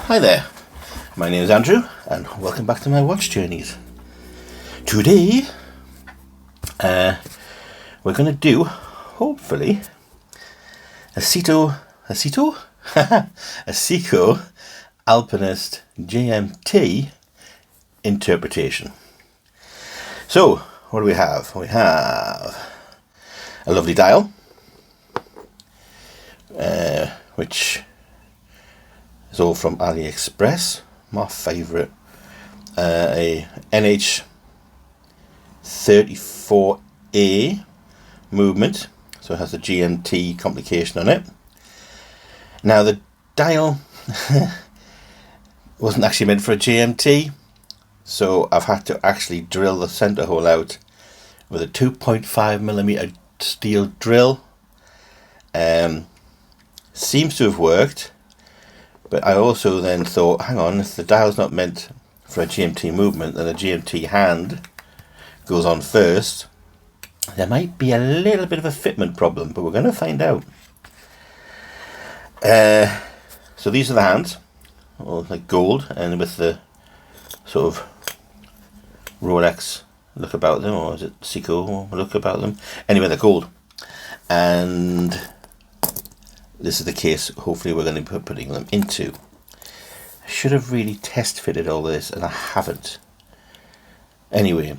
Hi there, my name is Andrew and welcome back to my watch journeys. Today we're going to do, hopefully, a Seiko Alpinist GMT interpretation. So what do we have? We have a lovely dial which is all from AliExpress, my favourite, a NH34 movement, so it has the GMT complication on it. Now the dial wasn't actually meant for a GMT, so I've had to actually drill the centre hole out with a 2.5mm steel drill. Seems to have worked, but I also then thought, hang on, if the dial's not meant for a GMT movement, then a GMT hand goes on first, there might be a little bit of a fitment problem, but we're going to find out. So these are the hands, all like gold, and with the sort of Rolex look about them, or is it Seiko look about them? Anyway, they're gold. And this is the case hopefully we're going to be putting them into. I should have really test fitted all this and I haven't. Anyway,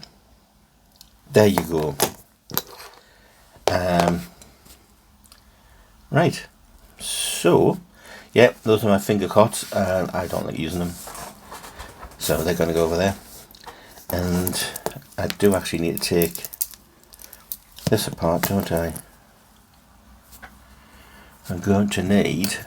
there you go. Right, so yeah, those are my finger cots and I don't like using them, so they're going to go over there. And I do actually need to take this apart, don't I? I'm going to need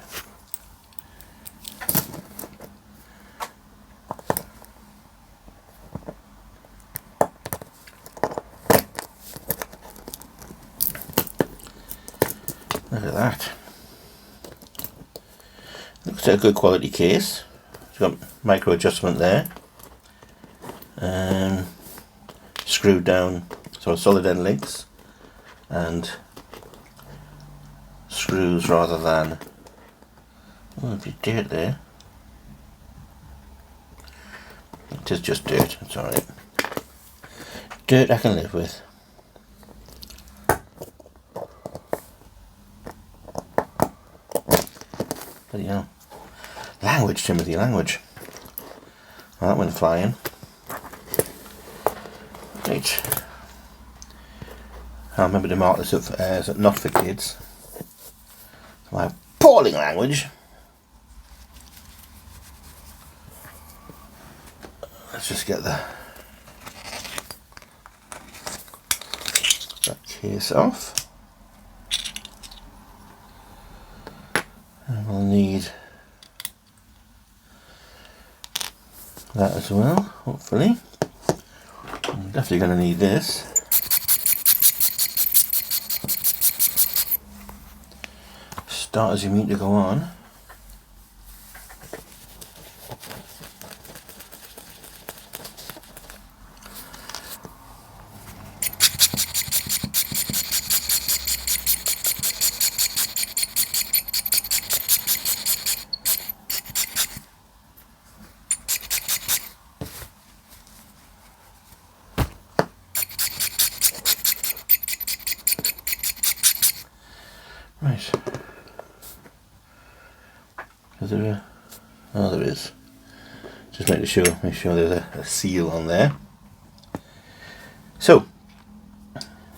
look at that. Looks like a good quality case. It's got micro adjustment there. Screwed down, so solid end links and screws rather than, oh, a bit of dirt there. It is just dirt, it's alright. Dirt I can live with. Bloody hell. Language, Timothy, language. Well, that went flying. Right. I'll remember to mark this up as not for kids. My appalling language. Let's just get that case off. And we'll need that as well, hopefully. I'm definitely going to need this. Start as you mean to go on. Right. Is there a... oh, there is. Just make sure there's a seal on there. So,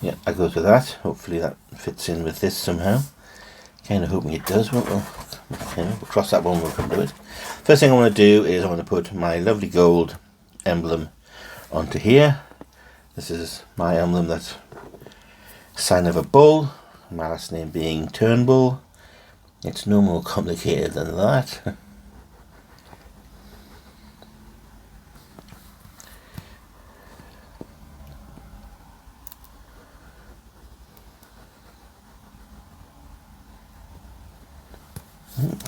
yeah, I go to that. Hopefully that fits in with this somehow. Kind of hoping it does. We'll cross that one when we come to it. First thing I want to do is I want to put my lovely gold emblem onto here. This is my emblem, that's a sign of a bull. My last name being Turnbull. It's no more complicated than that.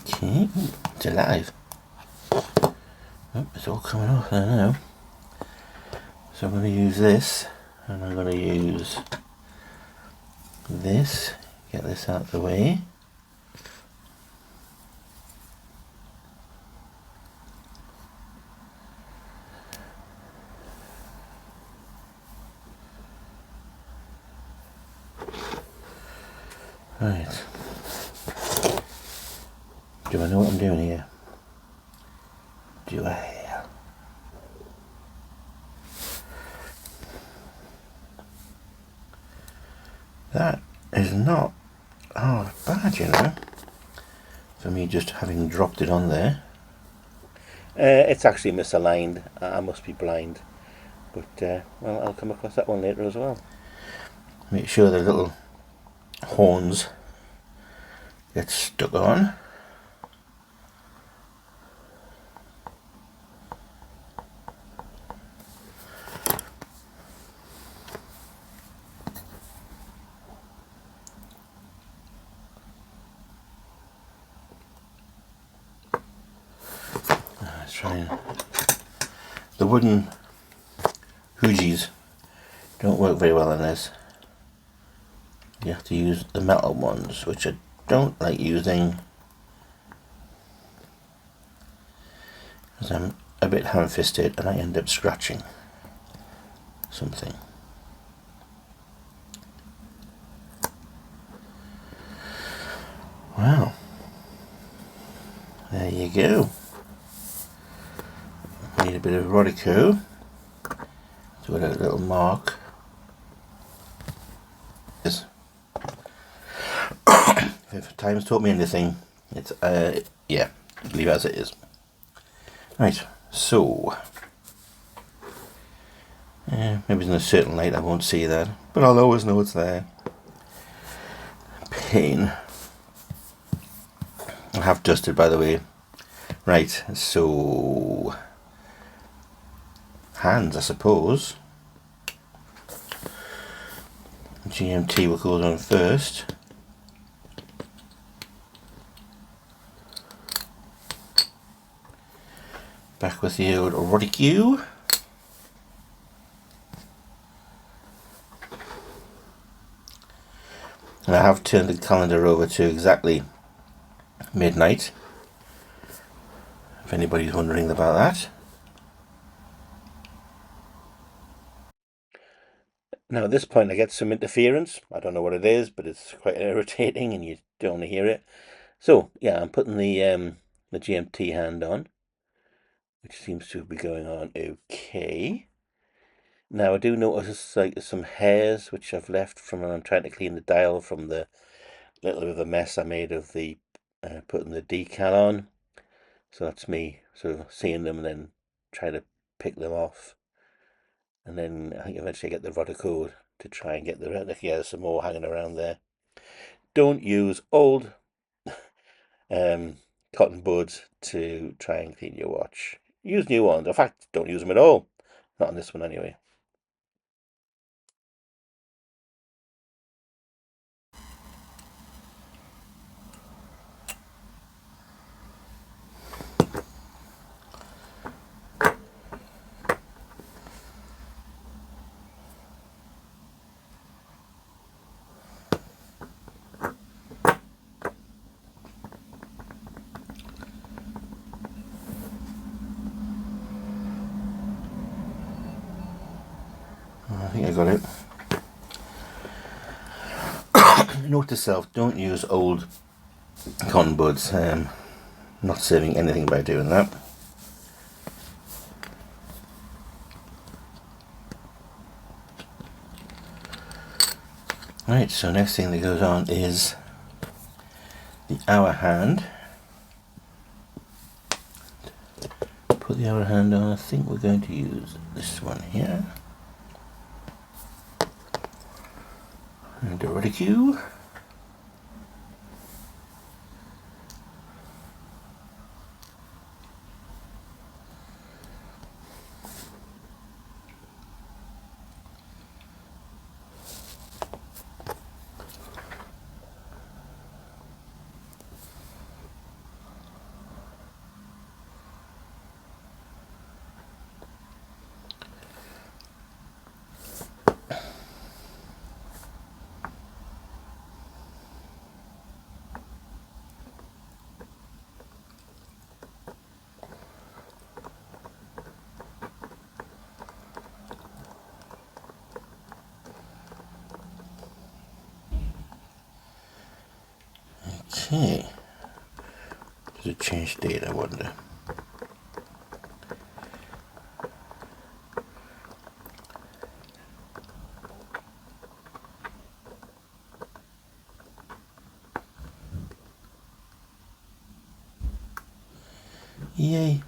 Okay, it's alive. Oh, it's all coming off there now. So I'm going to use this, and I'm going to use this, get this out of the way. Right. Do I know what I'm doing here? Do I? That is not bad, you know, for me just having dropped it on there. It's actually misaligned. I must be blind. But, well, I'll come across that one later as well. Make sure the little horns get stuck on. Let's try and... The wooden hoogies don't work very well on this. You have to use the metal ones, which I don't like using because I'm a bit ham-fisted and I end up scratching something. Well, there you go. Need a bit of Rodico to put a little mark. If time's taught me anything, it's yeah, leave it as it is. Right, so maybe in a certain light I won't see that, but I'll always know it's there. Pain. I have dusted, by the way. Right, so hands, I suppose. GMT will go on first. Back with the old Rodico. And I have turned the calendar over to exactly midnight, if anybody's wondering about that. Now at this point I get some interference. I don't know what it is, but it's quite irritating and you don't want to hear it. So yeah, I'm putting the GMT hand on, which seems to be going on okay. Now I do notice like there's some hairs which I've left from when I'm trying to clean the dial from the little bit of a mess I made of the putting the decal on. So that's me sort of seeing them and then trying to pick them off. And then I think eventually I get the Rodico to try and get the relic. Yeah, there's some more hanging around there. Don't use old cotton buds to try and clean your watch. Use new ones. In fact, don't use them at all. Not on this one anyway. I think I got it. Note to self, don't use old cotton buds. Not saving anything by doing that. Right, so next thing that goes on is the hour hand. Put the hour hand on. I think we're going to use this one here. And the Rodico. Okay. Does it change date, I wonder? Yay.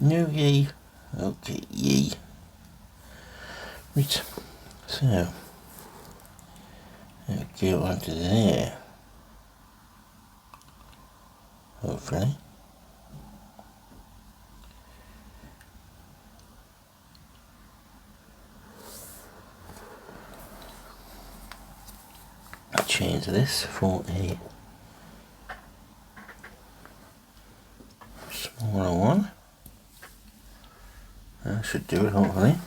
No yay. Okay, yay. Right. So, I'll go onto there. Hopefully. Change this for a smaller one. That should do it, hopefully.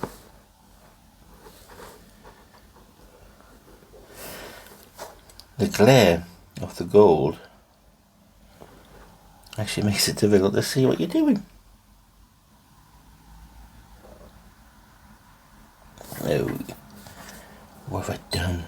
The glare of the gold actually makes it difficult to see what you're doing. Oh, what have I done?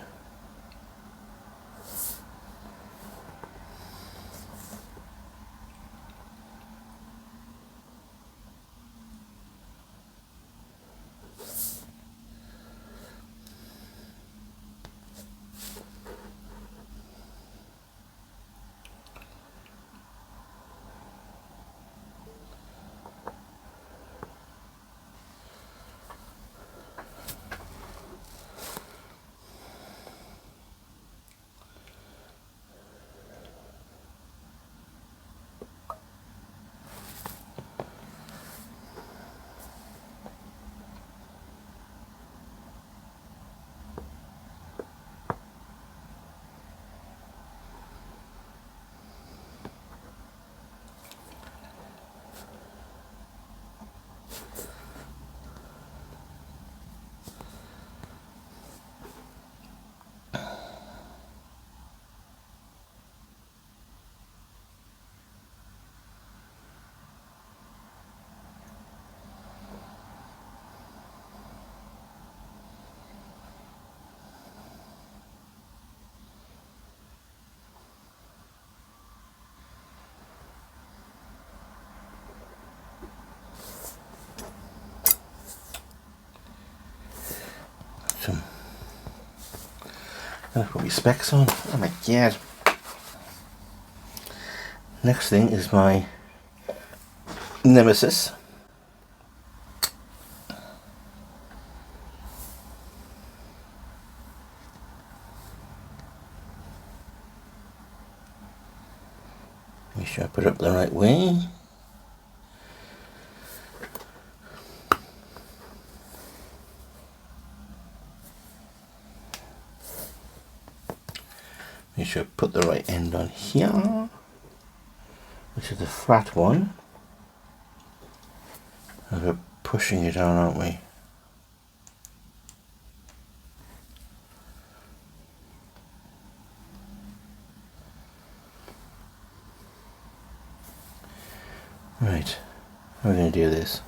I'll put my specs on. Oh my god. Next thing is my Nemesis. Make sure I put it up the right way. Make sure I put the right end on here, which is the flat one. And we're pushing it down, aren't we? Right, how are we going to do this?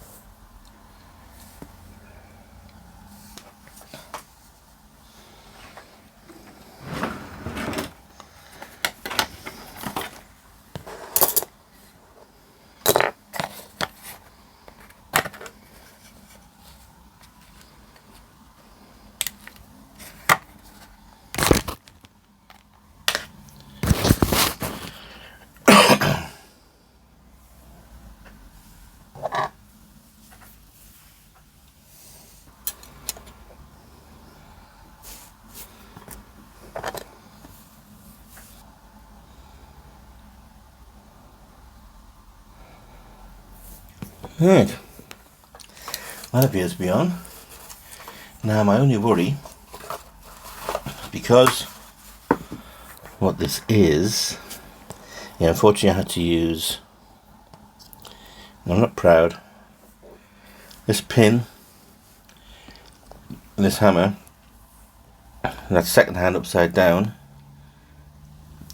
Right, that appears to be on. Now my only worry, because what this is, yeah, unfortunately I had to use, I'm not proud, this pin and this hammer, and that second hand upside down,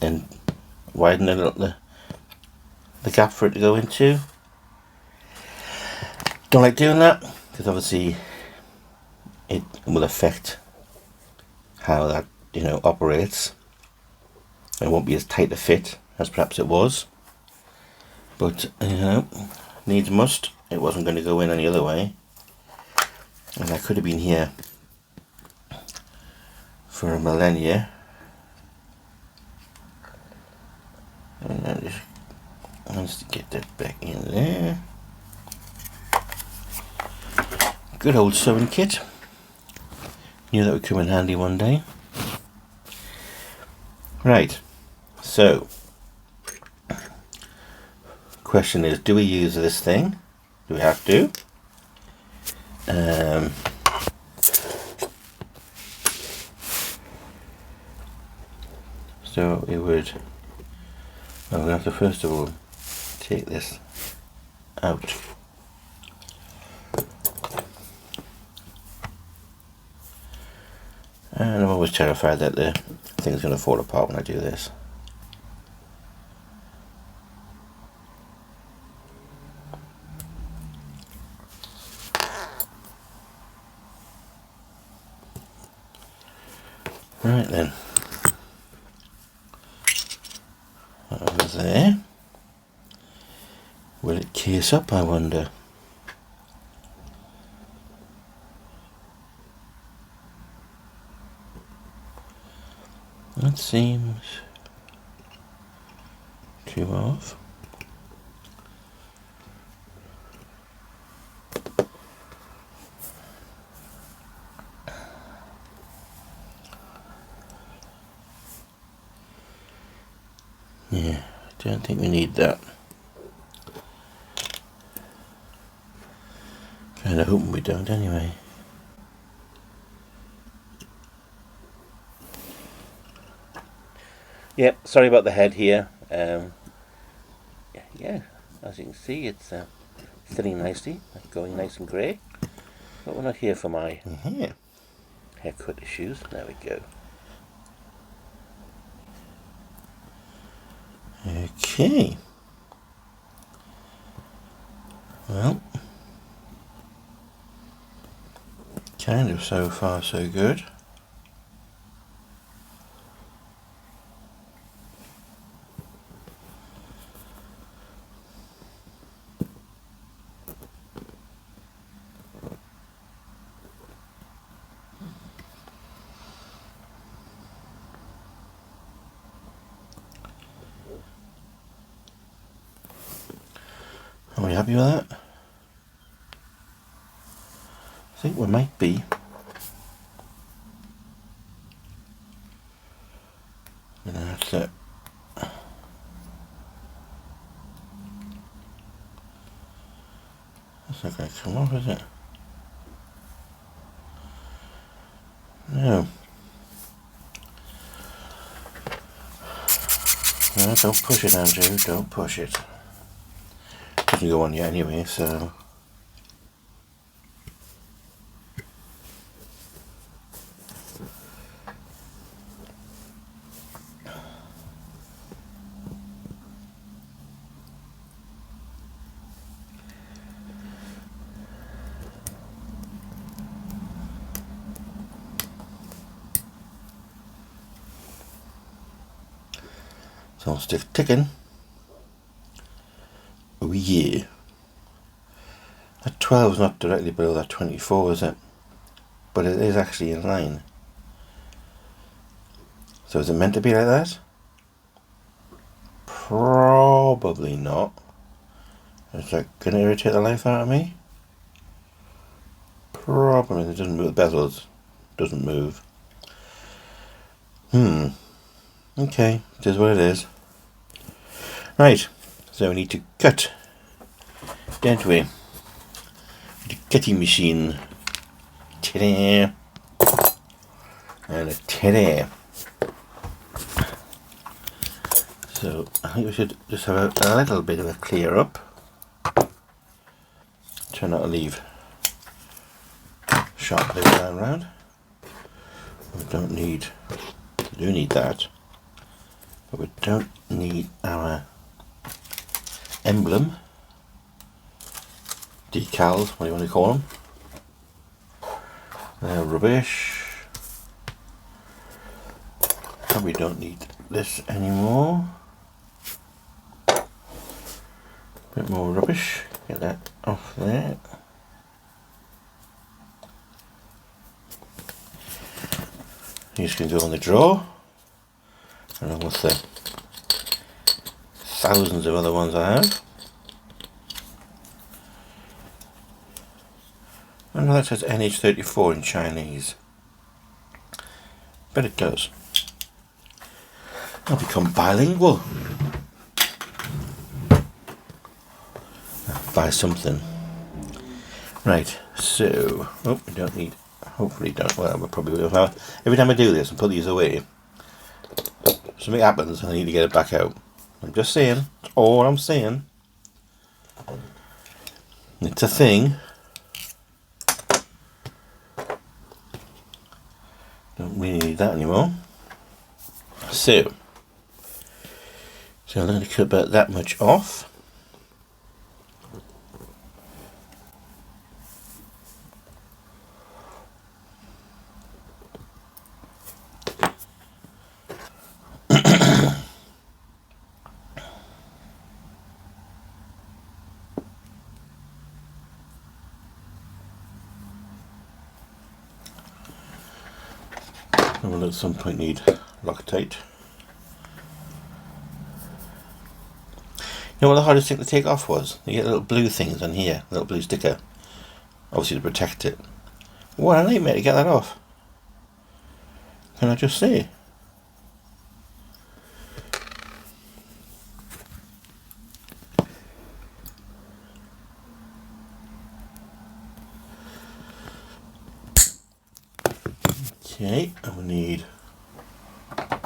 and widen it up the gap for it to go into. Don't like doing that because obviously it will affect how that, you know, operates. It won't be as tight a fit as perhaps it was, but you know, needs must. It wasn't going to go in any other way, and I could have been here for a millennia. And I just get that back in there. Good old sewing kit. Knew that would come in handy one day. Right, so question is, do we use this thing? Do we have to? So it would, well, we're going to have to first of all take this out. And I'm always terrified that the thing's going to fall apart when I do this. Right then. Over there. Will it case up, I wonder? That seems too off. Yeah, I don't think we need that. Kind of hoping we don't anyway. Yep, sorry about the head here. Yeah, as you can see, it's fitting nicely, going nice and grey. But we're not here for my haircut issues. There we go. Okay. Well, kind of so far so good. Are we happy with that? I think we might be. That's it. That's not going to come off, is it? No. No, don't push it, Andrew. Don't push it. Doesn't go on yet anyway, so. So I'll stick ticking. Oh yeah. That 12 is not directly below that 24, is it? But it is actually in line. So is it meant to be like that? Probably not. Is that going to irritate the life out of me? Probably. It doesn't move. The bezels doesn't move. Okay, it is what it is. Right, so we need to cut, don't we? The cutting machine. Ta-da! And a ta-da! So I think we should just have a little bit of a clear up. Try not to leave sharp things down around. We don't need, we do need that, but we don't need our emblem, decals, what do you want to call them. They're rubbish. Probably don't need this anymore. Bit more rubbish. Get that off there. These can go in the drawer, along with the thousands of other ones I have. I know that says NH34 in Chinese, but it does. I'll become bilingual. I'll buy something. Right, so, oh, we don't need, hopefully don't, well, we probably will. Now, every time I do this and put these away, something happens and I need to get it back out. I'm just saying, that's all I'm saying. It's a thing. Don't really need that anymore. So I'm going to cut about that much off. I will at some point need Loctite. You know what the hardest thing to take off was? You get little blue things on here, a little blue sticker, obviously to protect it. What a nightmare to get that off. Can I just say? Okay, and we need,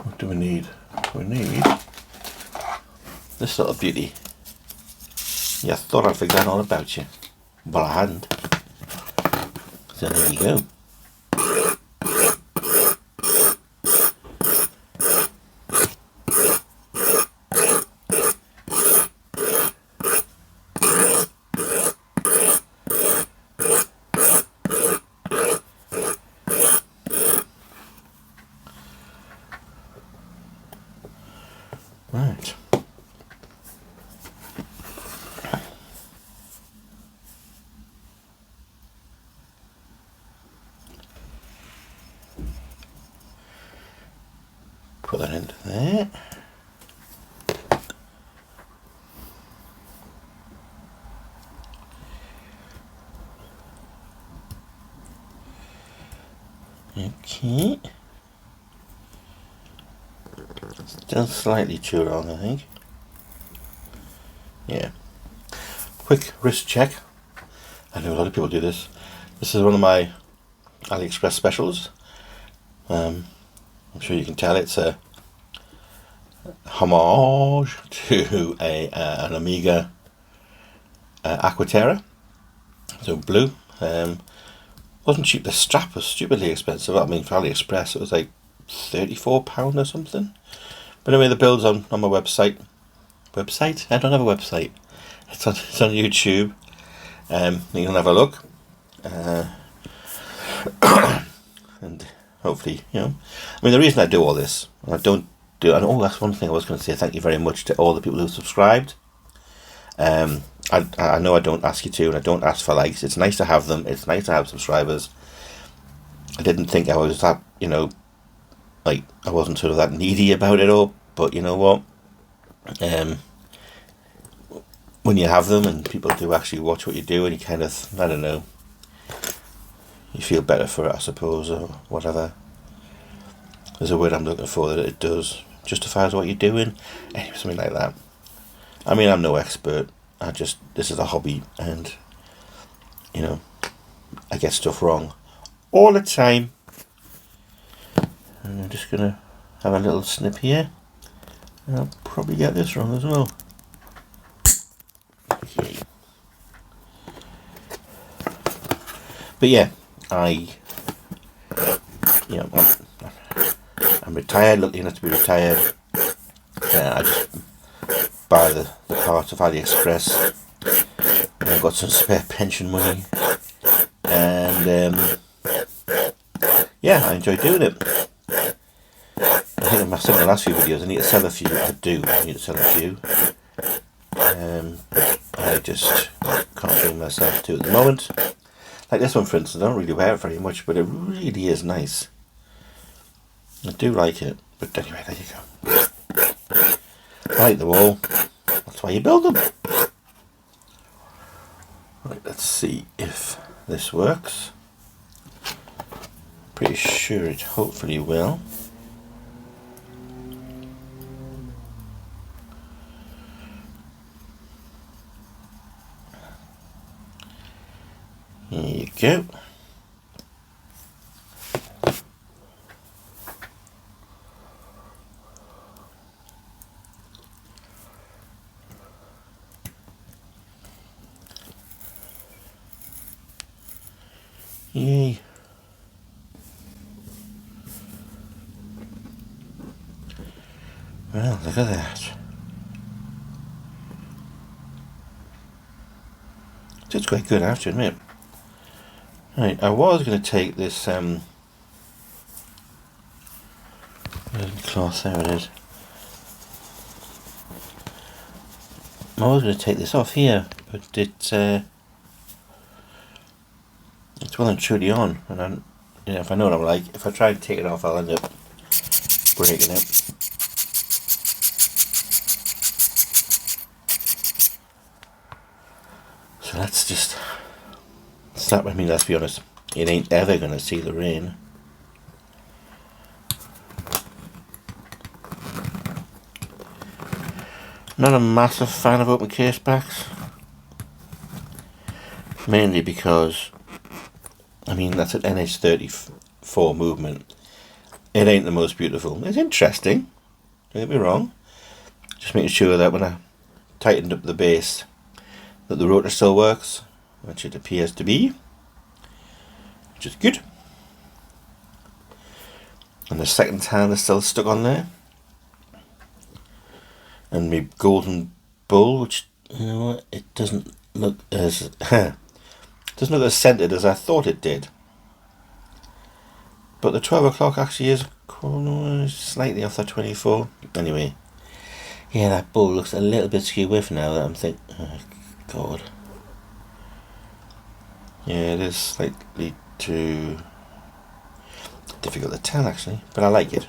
what do we need? We need this little beauty. Yeah, I thought I'd figured out all about you. Well, I hadn't. So there you go. Right. Put that into there. Okay. Still slightly too long, I think. Yeah. Quick wrist check. I know a lot of people do this. This is one of my AliExpress specials. I'm sure you can tell it's a homage to an Omega Aquaterra. So blue. Wasn't cheap. The strap was stupidly expensive. I mean, for AliExpress it was like £34 or something. But anyway, the build's on my website. Website? I don't have a website. It's on YouTube. You can have a look. And hopefully, you know. I mean, the reason I do all this, and I don't do, and oh, that's one thing I was going to say. Thank you very much to all the people who subscribed. I know I don't ask you to, and I don't ask for likes. It's nice to have them. It's nice to have subscribers. I didn't think I was that, you know, like I wasn't sort of that needy about it all. But you know what? When you have them and people do actually watch what you do, and you kind of, I don't know, you feel better for it, I suppose, or whatever. There's a word I'm looking for that it does justifies what you're doing. Anyway, something like that. I mean, I'm no expert. This is a hobby, and you know, I get stuff wrong all the time. And I'm just gonna have a little snip here, and I'll probably get this wrong as well. Okay. But yeah, I'm retired, lucky enough to be retired. I just buy the parts off AliExpress. And I've got some spare pension money, and yeah, I enjoy doing it. I think I've said in the last few videos I need to sell a few. I need to sell a few. I just can't bring myself to at the moment. Like this one, for instance, I don't really wear it very much, but it really is nice. I do like it. But anyway, there you go. I like them all. That's why you build them. Right, let's see if this works. Pretty sure it hopefully will. Here you go. Yay. Well, look at that. It's quite good, I have to admit. Right, I was going to take this cloth, there it is. I was going to take this off here, but it's well and truly on, and if I know what I'm like, if I try to take it off, I'll end up breaking it. So let's just start with me. Let's be honest, it ain't ever going to see the rain. Not a massive fan of open case backs, mainly because, I mean, that's an NH34 movement. It ain't the most beautiful. It's interesting, don't get me wrong. Just making sure that when I tightened up the base, that the rotor still works, which it appears to be, which is good. And the second hand is still stuck on there. And my golden bull, which, you know what, it doesn't look as doesn't look as centered as I thought it did. But the 12 o'clock actually is slightly off the 24. Anyway, yeah, that bull looks a little bit skew with now that I'm thinking, oh god. Yeah, it is slightly too difficult to tell actually, but I like it.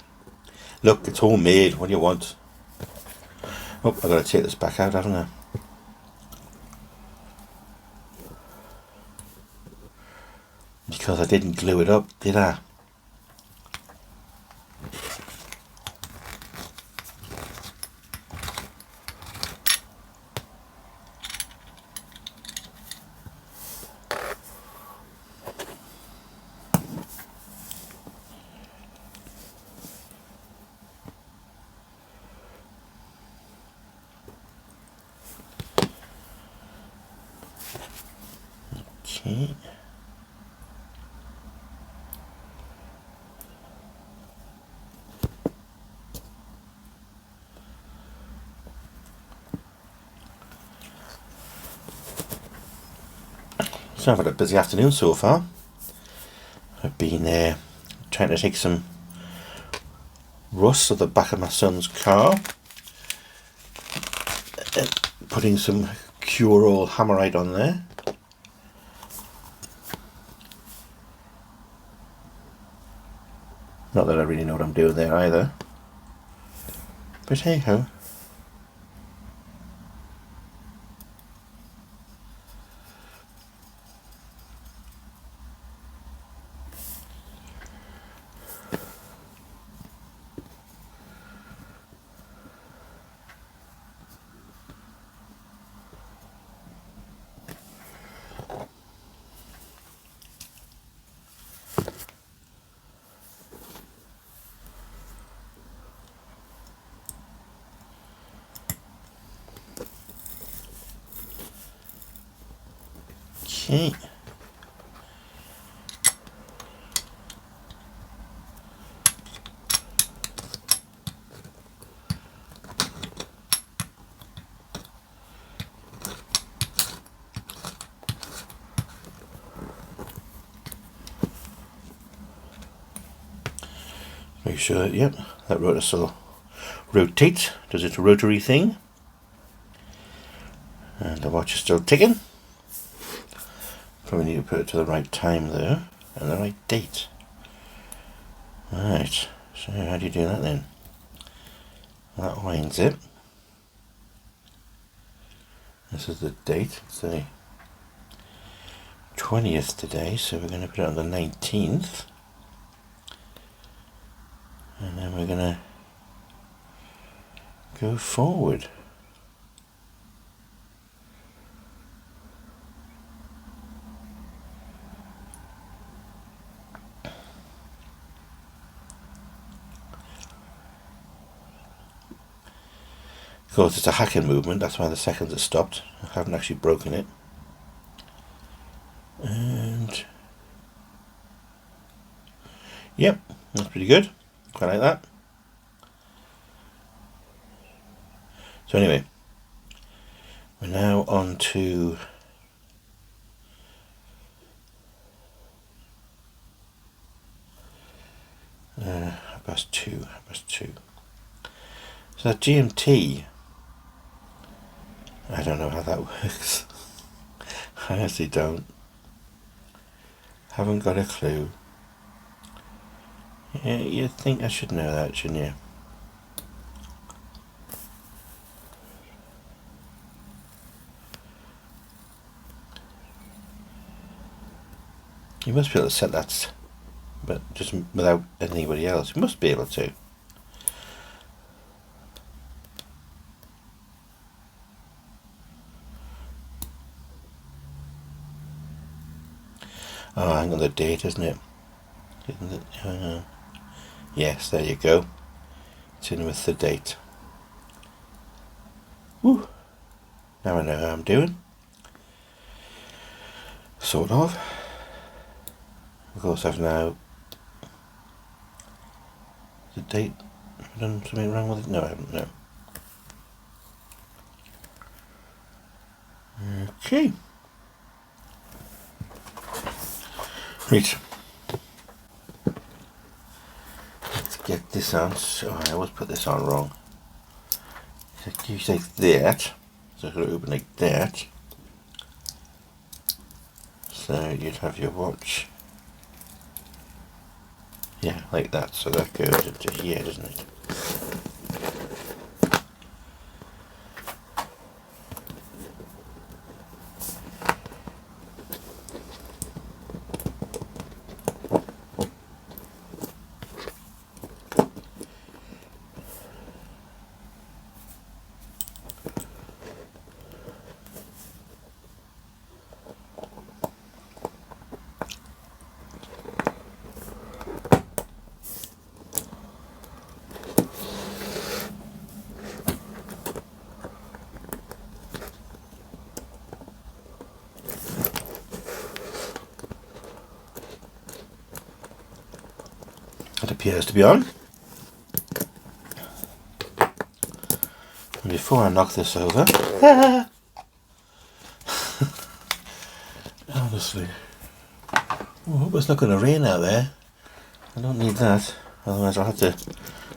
Look, it's all made. What do you want? Oh, I've got to take this back out, haven't I? Because I didn't glue it up, did I? Okay. So I've had a busy afternoon so far. I've been trying to take some rust off the back of my son's car, putting some Cure-All Hammerite on there. Not that I really know what I'm doing there either, but hey ho. Okay. Make sure, yep, that rotor still rotates, does its rotary thing. And the watch is still ticking. Probably need to put it to the right time though, and the right date. Right, so how do you do that then? That winds it. This is the date, it's the 20th today, so we're going to put it on the 19th. And then we're going to go forward. Of course, it's a hacking movement, that's why the seconds are stopped. I haven't actually broken it. And yep, that's pretty good. Quite like that. So anyway, we're now on to past two. So that GMT, I don't know how that works. I honestly don't. Haven't got a clue. Yeah, you'd think I should know that, shouldn't you? You must be able to set that, but just without anybody else. You must be able to. Oh, hang on, the date, isn't it? Isn't it? Yes, there you go. It's in with the date. Woo! Now I know how I'm doing. Sort of. Of course, I've now. The date. Have I done something wrong with it? No, I haven't. No. Okay. Right. Let's get this on. So I always put this on wrong. You say that. So I'm going to open like that. So you'd have your watch. Yeah, like that. So that goes into here, doesn't it? It appears to be on. And before I knock this over, honestly, I hope it's not going to rain out there. I don't need that, otherwise I'll have to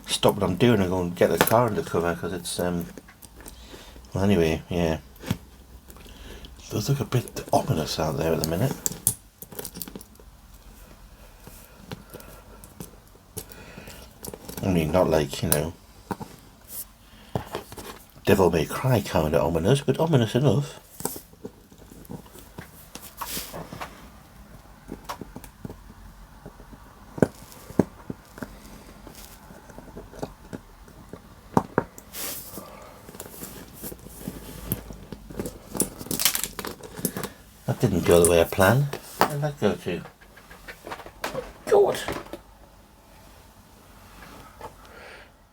stop what I'm doing and go and get the car under cover because it's well, anyway, yeah. It does look a bit ominous out there at the minute. I mean, not like, you know, Devil May Cry kind of ominous, but ominous enough. That didn't go the way I planned. Where did that go to? God!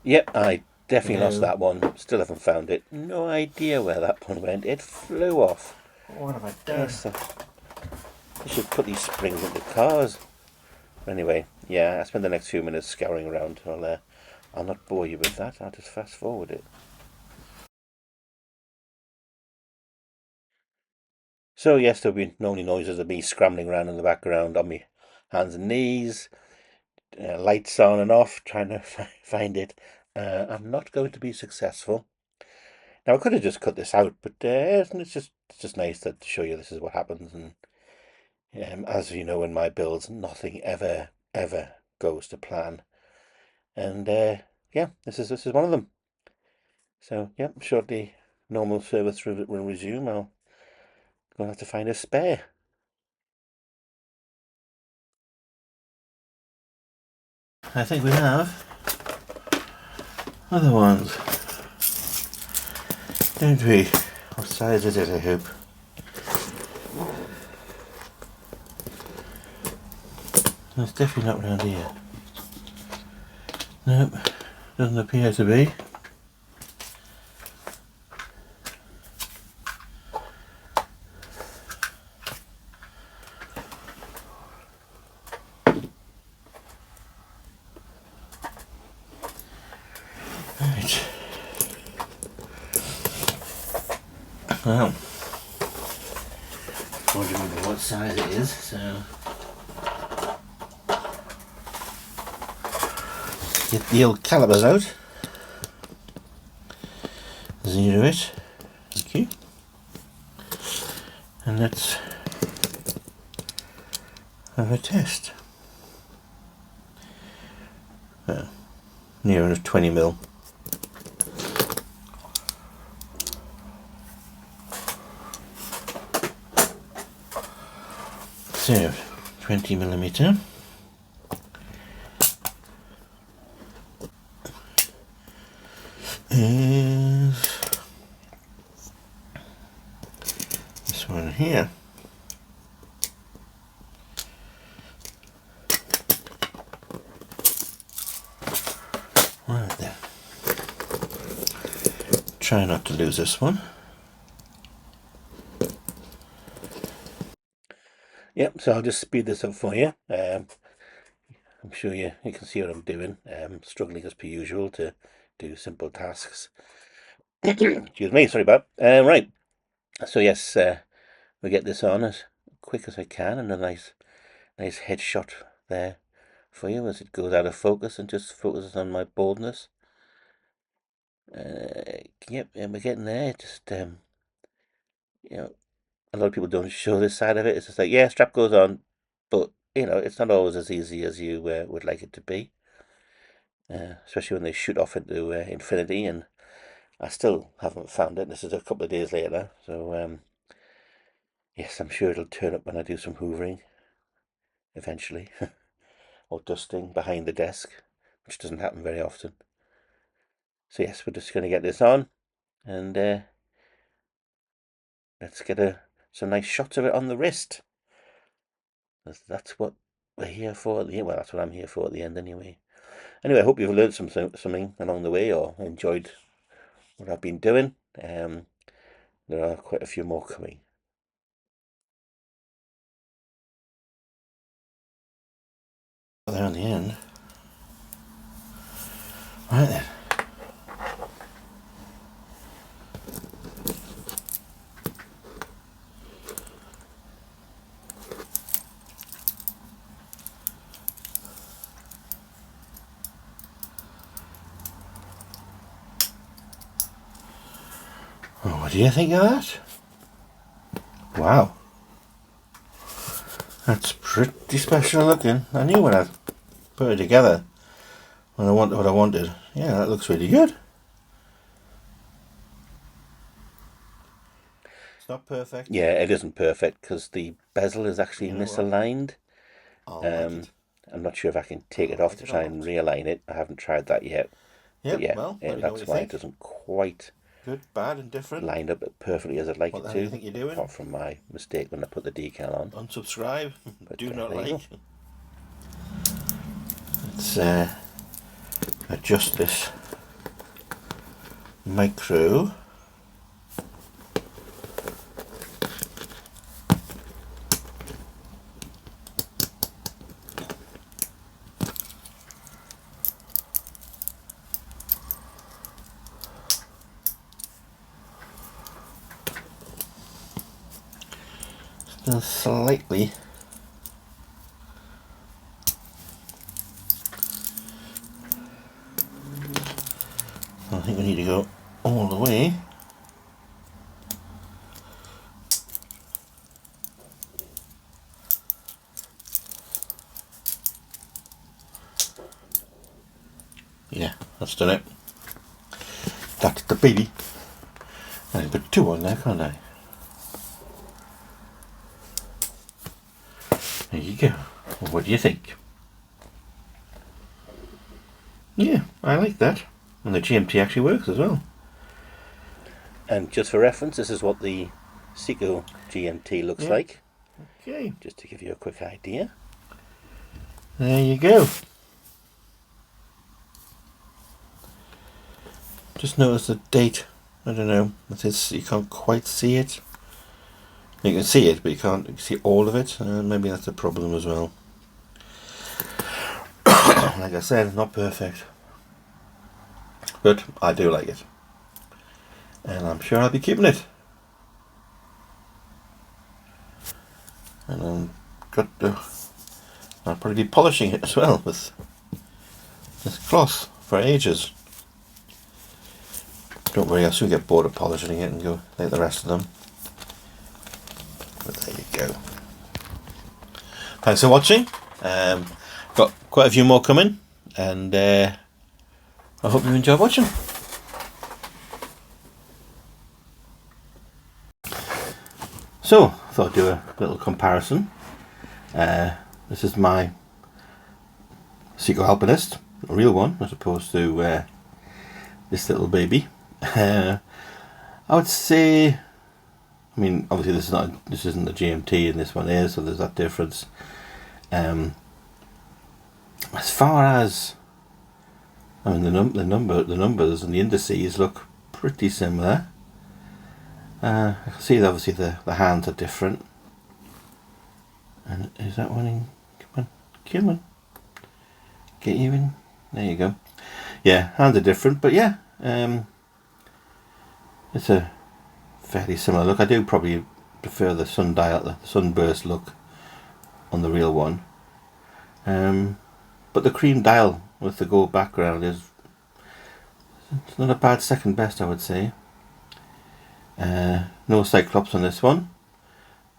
Yep, I definitely lost that one. Still haven't found it. No idea where that one went. It flew off. What have I done? Yes, I should put these springs into cars. Anyway, yeah, I spend the next few minutes scouring around. I'll not bore you with that. I'll just fast forward it. So yes, there'll be no only noises of me scrambling around in the background on my hands and knees, lights on and off, trying to find it. I'm not going to be successful. Now I could have just cut this out, but it's just nice to show you this is what happens. And as you know, in my builds, nothing ever goes to plan. And yeah, this is one of them. So yeah, shortly normal service will resume. I'll gonna have to find a spare. I think we have other ones, don't we? What size is it, I hope? It's definitely not round here. Nope, doesn't appear to be. Right. Well, I don't remember what size it is, so get the old calipers out. Zero it. Thank you. And let's have a test. Near enough 20 mil. So 20 millimeter. Is this one here. Right there. Try not to lose this one. Yep, so I'll just speed this up for you. I'm sure you can see what I'm doing. Struggling as per usual to do simple tasks. Excuse me, sorry about that. Right, so yes, we get this on as quick as I can, and a nice headshot there for you as it goes out of focus and just focuses on my baldness. Yep, and we're getting there. Just you know, a lot of people don't show this side of it. It's just like, yeah, strap goes on, but you know, it's not always as easy as you would like it to be. Especially when they shoot off into infinity, and I still haven't found it. This is a couple of days later, so yes, I'm sure it'll turn up when I do some hoovering eventually, or dusting behind the desk, which doesn't happen very often. So yes, we're just going to get this on, and let's get some nice shots of it on the wrist. That's what we're here for at the end. Well, that's what I'm here for at the end anyway. Anyway, I hope you've learned something along the way, or enjoyed what I've been doing. There are quite a few more coming. There on the end. Right then. Oh, what do you think of that? Wow. That's pretty special looking. I knew when I put it together, when I wanted what I wanted. Yeah, that looks really good. It's not perfect. Yeah, it isn't perfect because the bezel is actually misaligned. I'm not sure if I can take it off to try and realign it. I haven't tried that yet. Yep, but yeah, well, that's why it doesn't quite good, bad, and different lined up perfectly as I'd like it to. What do you think you're doing? Apart from my mistake when I put the decal on. Unsubscribe. But do not like. Let's adjust this micro. Still slightly need to go all the way. Yeah, that's done it. That's the baby. I can put 2 on there, can't I? There you go. What do you think? Yeah, I like that. And the GMT actually works as well. And just for reference, this is what the Seiko GMT looks like. Okay. Just to give you a quick idea. There you go. Just notice the date. I don't know. It is, you can't quite see it. You can see it, but you can't see all of it. Maybe that's a problem as well. Like I said, not perfect, but I do like it, and I'm sure I'll be keeping it. And I'll probably be polishing it as well with this cloth for ages. Don't worry, I'll soon get bored of polishing it and go like the rest of them. But there you go. Thanks for watching. Got quite a few more coming, and I hope you enjoy watching. So, I thought I'd do a little comparison. This is my Seiko Alpinist, a real one, as opposed to this little baby. I would say, I mean, obviously this isn't the GMT, and this one is, so there's that difference. As far as, I mean, the numbers and the indices look pretty similar. I can see that obviously the hands are different. And is that one in? Come on, get you in. There you go. Yeah, hands are different, but yeah, it's a fairly similar look. I do probably prefer the the sunburst look on the real one. But the cream dial with the gold background it's not a bad second best, I would say. No Cyclops on this one.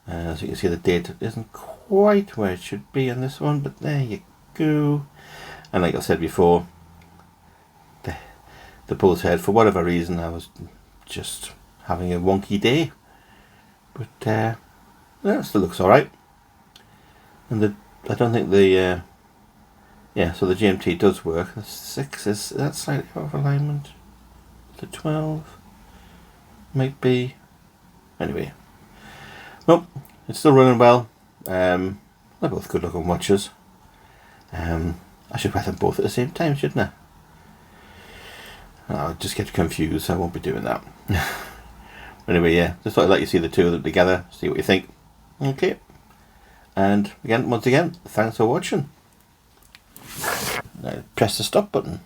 As you can see, the date isn't quite where it should be on this one, but there you go. And like I said before, the pulse head, for whatever reason, I was just having a wonky day. But yeah, it still looks alright. And I don't think the yeah, so the GMT does work. The 6 is that slightly out of alignment. The 12 might be. Anyway, well, it's still running well. They're both good looking watches. I should wear them both at the same time, shouldn't I? I'll just get confused, so I won't be doing that. Anyway, yeah, just thought I'd let you see the two of them together, see what you think. Okay, and again, once again, thanks for watching. Now press the stop button.